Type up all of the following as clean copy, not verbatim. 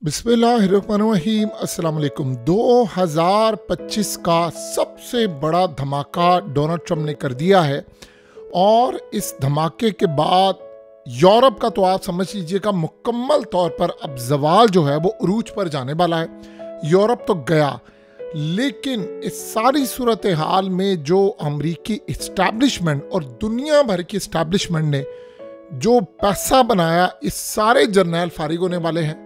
बिस्मिल्लाहिर्रहमानिर्रहीम। अस्सलाम वालेकुम। 2025 का सबसे बड़ा धमाका डोनाल्ड ट्रंप ने कर दिया है और इस धमाके के बाद यूरोप का तो आप समझ लीजिएगा मुकम्मल तौर पर अब जवाल जो है वो उरूज पर जाने वाला है। यूरोप तो गया, लेकिन इस सारी सूरत हाल में जो अमरीकी इस्टेब्लिशमेंट और दुनिया भर की इस्टेब्लिशमेंट ने जो पैसा बनाया, इस सारे जर्नैल फारिग होने वाले हैं।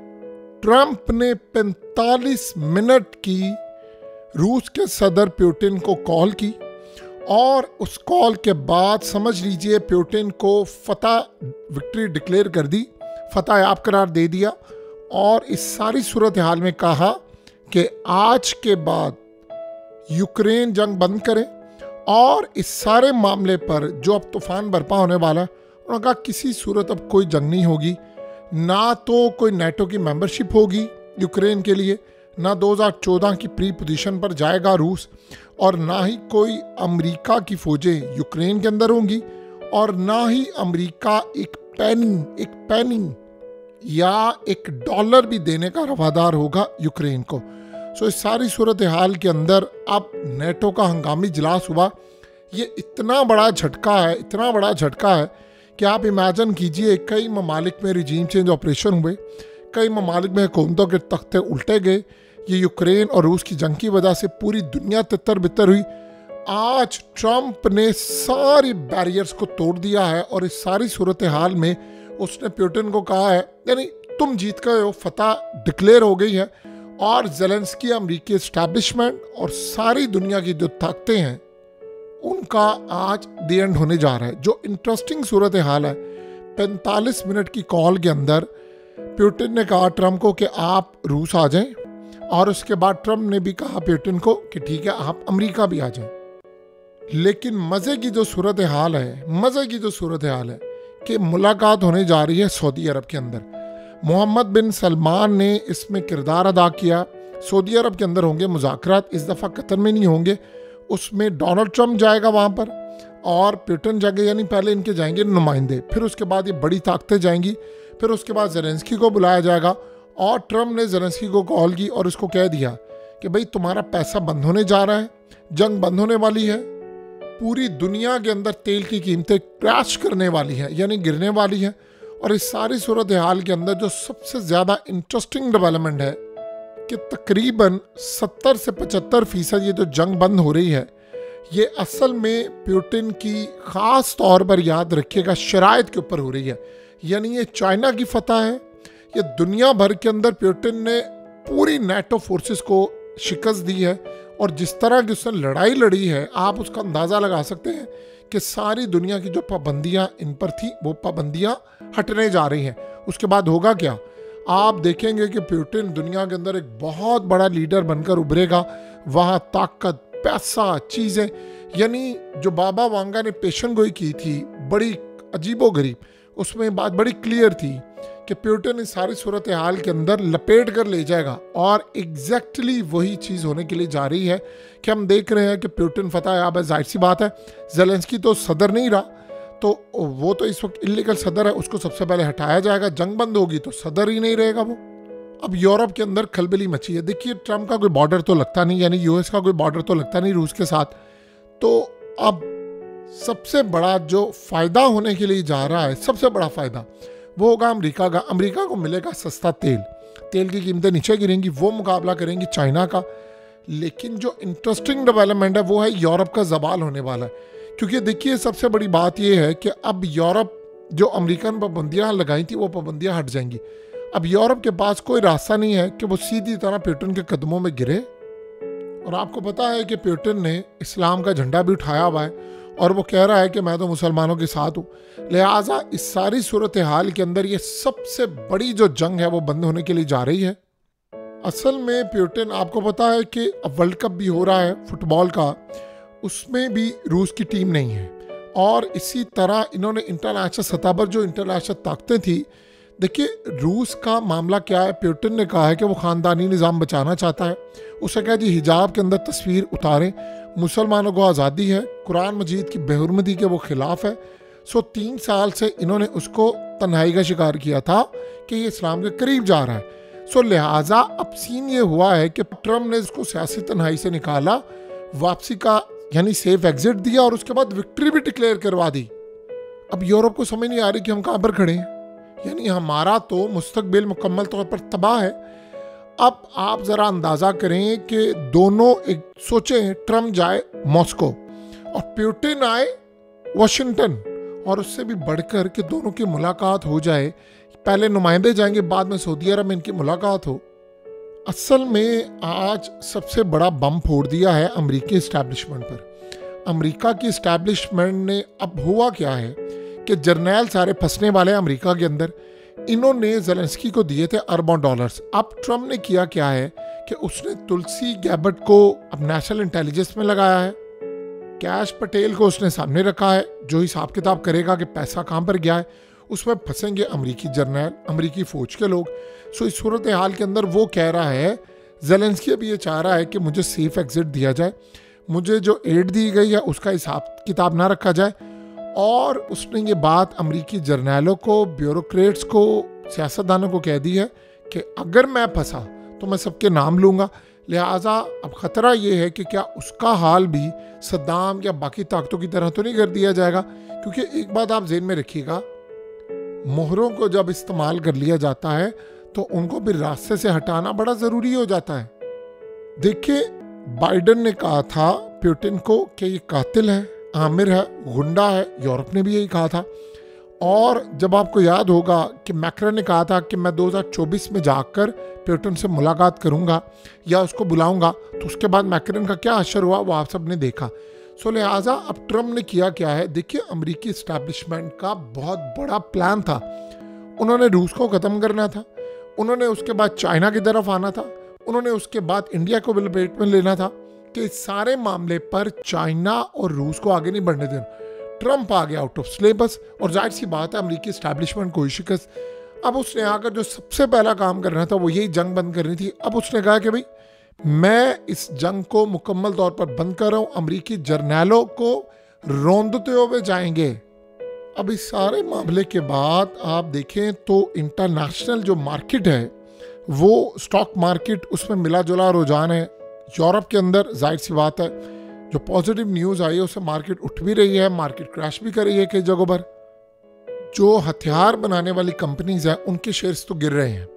ट्रंप ने 45 मिनट की रूस के सदर पुतिन को कॉल की और उस कॉल के बाद समझ लीजिए पुतिन को विक्ट्री डिक्लेयर कर दी, फतह याब करार दे दिया और इस सारी सूरत हाल में कहा कि आज के बाद यूक्रेन जंग बंद करें और इस सारे मामले पर जो अब तूफान बरपा होने वाला है, उन्होंने कहा किसी सूरत अब कोई जंग नहीं होगी, ना तो कोई नेटो की मेंबरशिप होगी यूक्रेन के लिए, ना 2014 की प्री पोजीशन पर जाएगा रूस, और ना ही कोई अमेरिका की फौजें यूक्रेन के अंदर होंगी, और ना ही अमेरिका एक पैनी या एक डॉलर भी देने का रवादार होगा यूक्रेन को। सो इस सारी सूरत हाल के अंदर अब नेटो का हंगामी इजलास हुआ। ये इतना बड़ा झटका है कि आप इमेजिन कीजिए, कई ममालिक में रिजीम चेंज ऑपरेशन हुए, कई ममालिक में हुकूमतों के तख्ते उल्टे गए। ये यूक्रेन और रूस की जंग की वजह से पूरी दुनिया तितर बितर हुई। आज ट्रंप ने सारी बैरियर्स को तोड़ दिया है और इस सारी सूरत हाल में उसने पुतिन को कहा है, यानी तुम जीत गए हो, फतह डिक्लेयर हो गई है और ज़ेलेंस्की अमेरिकी एस्टैब्लिशमेंट और सारी दुनिया की जो ताकतें हैं उनका आज द एंड होने जा रहा है। जो इंटरेस्टिंग सूरत हाल है, 45 मिनट की कॉल के अंदर पुतिन ने कहा ट्रंप को कि आप रूस आ जाएं, और उसके बाद ट्रंप ने भी कहा पुतिन को कि ठीक है आप अमेरिका भी आ जाएं। लेकिन मज़े की जो सूरत हाल है कि मुलाकात होने जा रही है सऊदी अरब के अंदर। मोहम्मद बिन सलमान ने इसमें किरदार अदा किया। सऊदी अरब के अंदर होंगे मुज़ाकरात, इस दफ़ा कतर में नहीं होंगे, उसमें डोनाल्ड ट्रंप जाएगा वहाँ पर और पुतिन जाएंगे, यानी पहले इनके जाएंगे नुमाइंदे, फिर उसके बाद ये बड़ी ताकतें जाएंगी, फिर उसके बाद ज़ेलेंस्की को बुलाया जाएगा। और ट्रंप ने ज़ेलेंस्की को कॉल की और उसको कह दिया कि भाई तुम्हारा पैसा बंद होने जा रहा है, जंग बंद होने वाली है, पूरी दुनिया के अंदर तेल की कीमतें क्रैश करने वाली हैं, यानी गिरने वाली हैं। और इस सारी सूरत हाल के अंदर जो सबसे ज़्यादा इंटरेस्टिंग डेवलपमेंट है कि तकरीबन 70 से 75% ये जो जंग बंद हो रही है, ये असल में पुतिन की ख़ास तौर पर याद रखिएगा शराइत के ऊपर हो रही है। यानी ये चाइना की फतह है, ये दुनिया भर के अंदर पुतिन ने पूरी नेटो फोर्सेस को शिकस्त दी है और जिस तरह की उसने लड़ाई लड़ी है, आप उसका अंदाज़ा लगा सकते हैं कि सारी दुनिया की जो पाबंदियाँ इन पर थी वो पाबंदियाँ हटने जा रही हैं। उसके बाद होगा क्या, आप देखेंगे कि पुतिन दुनिया के अंदर एक बहुत बड़ा लीडर बनकर उभरेगा। वहाँ ताकत, पैसा, चीज़ें, यानी जो बाबा वांगा ने पेशन गोई की थी बड़ी अजीबोगरीब, उसमें बात बड़ी क्लियर थी कि पुतिन इस सारी सूरत हाल के अंदर लपेट कर ले जाएगा और एग्जैक्टली वही चीज़ होने के लिए जा रही है कि हम देख रहे हैं कि पुतिन फतह याब है, जाहिर सी बात है। ज़ेलेंस्की तो सदर नहीं रहा, तो वो तो इस वक्त इलीगल सदर है, उसको सबसे पहले हटाया जाएगा। जंग बंद होगी तो सदर ही नहीं रहेगा वो। अब यूरोप के अंदर खलबली मची है। देखिए ट्रंप का कोई बॉर्डर तो लगता नहीं, यानी यूएस का कोई बॉर्डर तो लगता नहीं रूस के साथ, तो अब सबसे बड़ा जो फ़ायदा होने के लिए जा रहा है, सबसे बड़ा फ़ायदा वो होगा अमेरिका का। अमेरिका को मिलेगा सस्ता तेल की कीमतें नीचे गिरेंगी, वो मुकाबला करेंगी चाइना का। लेकिन जो इंटरेस्टिंग डेवलपमेंट है वो है यूरोप का जवाल होने वाला है, क्योंकि देखिए सबसे बड़ी बात यह है कि अब यूरोप जो अमेरिकन पाबंदियाँ लगाई थी वो पाबंदियाँ हट जाएंगी। अब यूरोप के पास कोई रास्ता नहीं है कि वो सीधी तरह पुतिन के कदमों में गिरे। और आपको पता है कि पुतिन ने इस्लाम का झंडा भी उठाया हुआ है और वो कह रहा है कि मैं तो मुसलमानों के साथ हूँ। लिहाजा इस सारी सूरत हाल के अंदर ये सबसे बड़ी जो जंग है वो बंद होने के लिए जा रही है। असल में पुतिन, आपको पता है कि अब वर्ल्ड कप भी हो रहा है फुटबॉल का, उसमें भी रूस की टीम नहीं है। और इसी तरह इन्होंने इंटरनेशनल सतह पर जो इंटरनेशनल ताकतें थी, देखिए रूस का मामला क्या है, पुतिन ने कहा है कि वो ख़ानदानी निज़ाम बचाना चाहता है। उसे कहा जी हिजाब के अंदर तस्वीर उतारें, मुसलमानों को आज़ादी है, कुरान मजीद की बेहुरमती के वो ख़िलाफ़ है। 3 साल से इन्होंने उसको तन्हाई का शिकार किया था कि ये इस्लाम के करीब जा रहा है। सो लिहाजा अब सीन ये हुआ है कि ट्रम्प ने इसको सियासी तन्हाई से निकाला, वापसी का यानी सेफ एग्जिट दिया और उसके बाद विक्ट्री भी डिक्लेयर करवा दी। अब यूरोप को समझ नहीं आ रही कि हम कहाँ पर खड़े हैं, यानी हमारा तो मुस्तकबिल मुकम्मल तौर पर तबाह है। अब आप ज़रा अंदाज़ा करें कि दोनों एक सोचें, ट्रम्प जाए मॉस्को और पुतिन आए वाशिंगटन, और उससे भी बढ़कर कि दोनों की मुलाकात हो जाए। पहले नुमाइंदे जाएंगे, बाद में सऊदी अरब में इनकी मुलाकात हो। असल में आज सबसे बड़ा बम फोड़ दिया है अमेरिकी इस्टेब्लिशमेंट पर। अमेरिका की इस्टेब्लिशमेंट ने, अब हुआ क्या है कि जर्नैल सारे फंसने वाले अमेरिका के अंदर। इन्होंने ज़ेलेंस्की को दिए थे अरबों डॉलर्स। अब ट्रम्प ने किया क्या है कि उसने तुलसी गैबर्ट को अब नेशनल इंटेलिजेंस में लगाया है, कैश पटेल को उसने सामने रखा है जो हिसाब किताब करेगा कि पैसा कहाँ पर गया है। उसमें फंसेंगे अमेरिकी जर्नैल, अमेरिकी फ़ौज के लोग। सो इस सूरत हाल के अंदर वो कह रहा है, ज़ेलेंस्की भी ये चाह रहा है कि मुझे सेफ एग्जिट दिया जाए, मुझे जो एड दी गई है उसका हिसाब किताब ना रखा जाए। और उसने ये बात अमेरिकी जर्नैलों को, ब्यूरोक्रेट्स को, सियासतदानों को कह दी है कि अगर मैं फंसा तो मैं सबके नाम लूँगा। लिहाजा अब ख़तरा ये है कि क्या उसका हाल भी सद्दाम या बाकी ताकतों की तरह तो नहीं कर दिया जाएगा। क्योंकि एक बात आप ज़हन में रखिएगा, मोहरों को जब इस्तेमाल कर लिया जाता है तो उनको भी रास्ते से हटाना बड़ा ज़रूरी हो जाता है। देखिए, बाइडेन ने कहा था पुतिन को कि ये कातिल है, आमिर है, गुंडा है। यूरोप ने भी यही कहा था। और जब आपको याद होगा कि मैक्रन ने कहा था कि मैं 2024 में जाकर पुतिन से मुलाकात करूंगा या उसको बुलाऊंगा, तो उसके बाद मैक्रन का क्या असर हुआ वो आप सब ने देखा। सो लिहाजा अब ट्रम्प ने किया क्या है, देखिए अमेरिकी इस्टेब्लिशमेंट का बहुत बड़ा प्लान था। उन्होंने रूस को ख़त्म करना था, उन्होंने उसके बाद चाइना की तरफ आना था, उन्होंने उसके बाद इंडिया को लपेट में लेना था कि इस सारे मामले पर चाइना और रूस को आगे नहीं बढ़ने देना। ट्रम्प आ गया आउट ऑफ सिलेबस और जाहिर सी बात है अमेरिकी इस्टेब्लिशमेंट को शिकस्त। अब उसने आकर जो सबसे पहला काम करना था वो यही जंग बंद करनी थी। अब उसने कहा कि भाई मैं इस जंग को मुकम्मल तौर पर बंद कर रहा हूँ, अमेरिकी जर्नैलों को रौंदते हुए जाएंगे। अब इस सारे मामले के बाद आप देखें तो इंटरनेशनल जो मार्केट है वो स्टॉक मार्केट, उसमें मिला जुला रुझान है। यूरोप के अंदर जाहिर सी बात है जो पॉजिटिव न्यूज़ आई है उससे मार्केट उठ भी रही है, मार्केट क्रैश भी कर रही है कई जगहों पर। जो हथियार बनाने वाली कंपनीज हैं उनके शेयर्स तो गिर रहे हैं,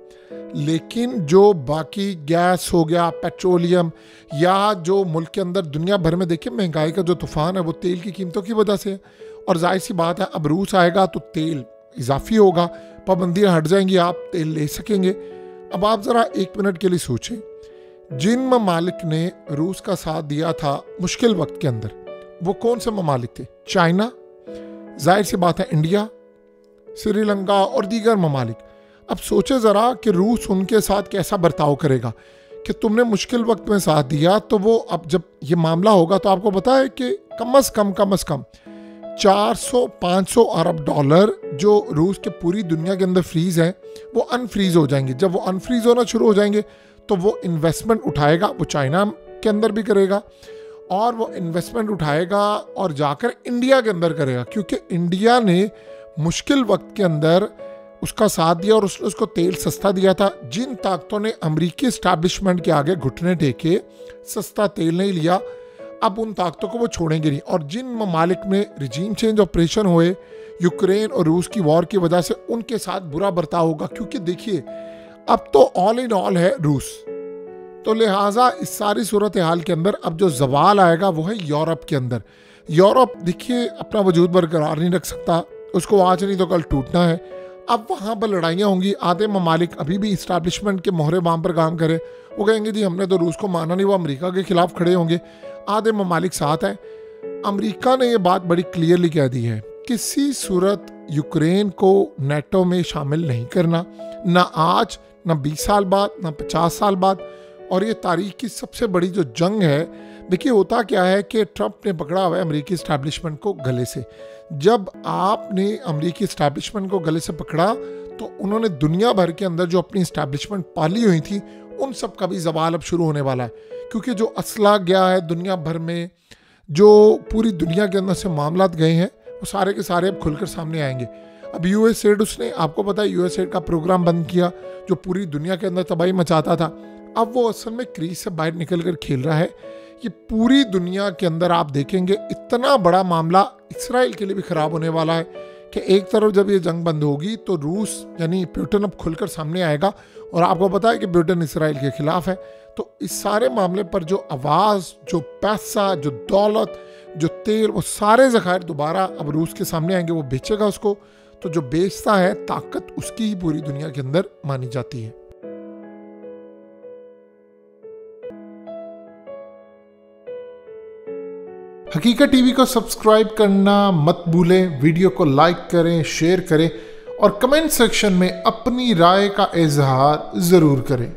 लेकिन जो बाकी गैस हो गया, पेट्रोलियम, या जो मुल्क के अंदर दुनिया भर में देखिए महंगाई का जो तूफान है वो तेल की कीमतों की वजह से है। और जाहिर सी बात है अब रूस आएगा तो तेल इजाफी होगा, पाबंदियाँ हट जाएंगी, आप तेल ले सकेंगे। अब आप ज़रा एक मिनट के लिए सोचें, जिन ममालिक ने रूस का साथ दिया था मुश्किल वक्त के अंदर वो कौन से ममालिक थे? चाइना, जाहिर सी बात है इंडिया, श्रीलंका और दीगर ममालिक। अब सोचे ज़रा कि रूस उनके साथ कैसा बर्ताव करेगा कि तुमने मुश्किल वक्त में साथ दिया, तो वो अब जब ये मामला होगा तो आपको पता है कि कम अज़ कम 400-500 अरब डॉलर जो रूस के पूरी दुनिया के अंदर फ्रीज हैं वो अनफ्रीज हो जाएंगे। जब वो अनफ्रीज होना शुरू हो जाएंगे तो वो इन्वेस्टमेंट उठाएगा, वो चाइना के अंदर भी करेगा और वो इन्वेस्टमेंट उठाएगा और जाकर इंडिया के अंदर करेगा, क्योंकि इंडिया ने मुश्किल वक्त के अंदर उसका साथ दिया और उसने उसको तेल सस्ता दिया था। जिन ताकतों ने अमेरिकी एस्टैब्लिशमेंट के आगे घुटने टेके सस्ता तेल नहीं लिया, अब उन ताकतों को वो छोड़ेंगे नहीं। और जिन ममालिक में रिजीम चेंज ऑपरेशन हुए यूक्रेन और रूस की वॉर की वजह से, उनके साथ बुरा बर्ताव होगा, क्योंकि देखिए अब तो ऑल इन ऑल है रूस। तो लिहाजा इस सारी सूरत हाल के अंदर अब जो जवाल आएगा वो है यूरोप के अंदर। यूरोप देखिए अपना वजूद बरकरार नहीं रख सकता, उसको आज नहीं तो कल टूटना है। अब वहाँ पर लड़ाइयाँ होंगी। आधे ममालिक अभी भी इस्टेब्लिशमेंट के मोहरे बाम पर काम करे, वो कहेंगे जी हमने तो रूस को माना नहीं, वो अमेरिका के खिलाफ खड़े होंगे। आधे ममालिक साथ हैं। अमेरिका ने ये बात बड़ी क्लियरली कह दी है, किसी सूरत यूक्रेन को नेटो में शामिल नहीं करना, ना आज, ना 20 साल बाद, ना 50 साल बाद। और ये तारीख की सबसे बड़ी जो जंग है, देखिए होता क्या है कि ट्रम्प ने पकड़ा हुआ है अमेरिकी इस्टेब्लिशमेंट को गले से। जब आपने अमेरिकी इस्टेब्लिशमेंट को गले से पकड़ा तो उन्होंने दुनिया भर के अंदर जो अपनी इस्टेब्लिशमेंट पाली हुई थी उन सब का भी जवाल अब शुरू होने वाला है, क्योंकि जो असला गया है दुनिया भर में, जो पूरी दुनिया के अंदर से मामलात गए हैं, वो सारे के सारे अब खुलकर सामने आएंगे। अब यूएसएड, उसने, आपको पता है, यूएसएड का प्रोग्राम बंद किया जो पूरी दुनिया के अंदर तबाही मचाता था। अब वो असल में क्रीज से बाहर निकल कर खेल रहा है। ये पूरी दुनिया के अंदर आप देखेंगे इतना बड़ा मामला इसराइल के लिए भी खराब होने वाला है कि एक तरफ जब ये जंग बंद होगी तो रूस यानी पुतिन अब खुलकर सामने आएगा, और आपको पता है कि पुतिन इसराइल के खिलाफ है। तो इस सारे मामले पर जो आवाज़, जो पैसा, जो दौलत, जो तेल, वो सारे ज़खायर दोबारा अब रूस के सामने आएंगे। वो बेचेगा उसको, तो जो बेचता है ताकत उसकी ही पूरी दुनिया के अंदर मानी जाती है। हकीकत टीवी को सब्सक्राइब करना मत भूलें, वीडियो को लाइक करें, शेयर करें और कमेंट सेक्शन में अपनी राय का इजहार ज़रूर करें।